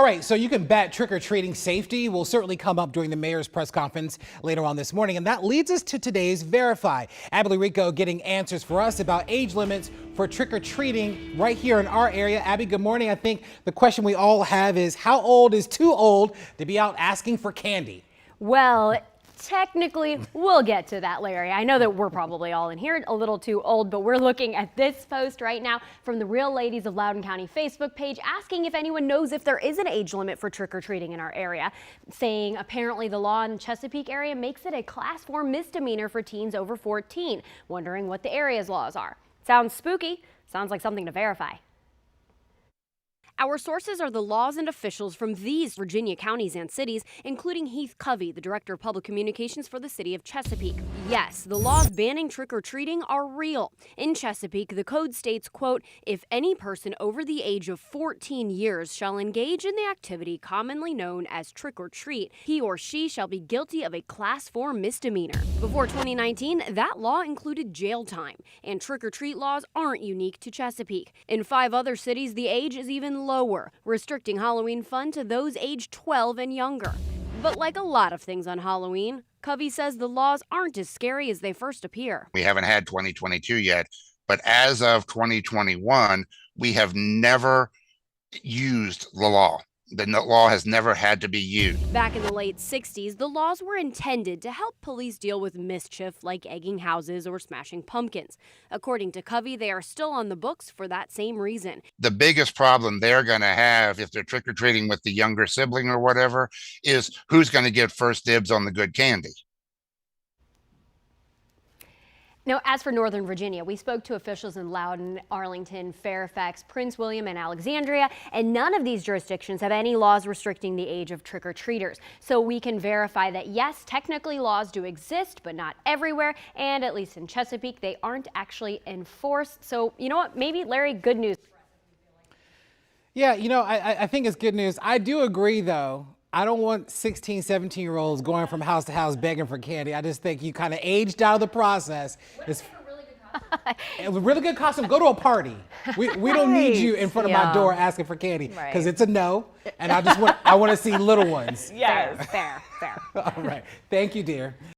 All right, so you can bet trick-or-treating safety will certainly come up during the mayor's press conference later on this morning. And that leads us to today's Verify. Abby Rico getting answers for us about age limits for trick-or-treating right here in our area. Abby, good morning. I think the question we all have is, how old is too old to be out asking for candy? Well, technically, we'll get to that, Larry. I know that we're probably all in here a little too old, but we're looking at this post right now from the Real Ladies of Loudoun County Facebook page asking if anyone knows if there is an age limit for trick-or-treating in our area, saying apparently the law in Chesapeake area makes it a class 4 misdemeanor for teens over 14, wondering what the area's laws are. Sounds spooky. Sounds like something to verify. Our sources are the laws and officials from these Virginia counties and cities, including Heath Covey, the Director of Public Communications for the city of Chesapeake. Yes, the laws banning trick-or-treating are real. In Chesapeake, the code states, quote, if any person over the age of 14 years shall engage in the activity commonly known as trick-or-treat, he or she shall be guilty of a Class 4 misdemeanor. Before 2019, that law included jail time, and trick-or-treat laws aren't unique to Chesapeake. In 5 other cities, the age is even lower, restricting Halloween fun to those aged 12 and younger. But like a lot of things on Halloween, Covey says the laws aren't as scary as they first appear. We haven't had 2022 yet, but as of 2021, we have never used the law. The law has never had to be used. Back in the late 60s, the laws were intended to help police deal with mischief like egging houses or smashing pumpkins. According to Covey, they are still on the books for that same reason. The biggest problem they're going to have if they're trick-or-treating with the younger sibling or whatever is who's going to get first dibs on the good candy. Now, as for Northern Virginia, we spoke to officials in Loudoun, Arlington, Fairfax, Prince William, and Alexandria, and none of these jurisdictions have any laws restricting the age of trick-or-treaters. So we can verify that, yes, technically laws do exist, but not everywhere, and at least in Chesapeake, they aren't actually enforced. So, you know what, maybe, Larry, good news. Yeah, I think it's good news. I do agree, though. I don't want 16, 17-year-olds going from house to house begging for candy. I just think you kind of aged out of the process. It's a really good costume. Go to a party. We don't need you in front of my door asking for candy because it's a no. And I want to see little ones. Yes, fair. All right. Thank you, dear.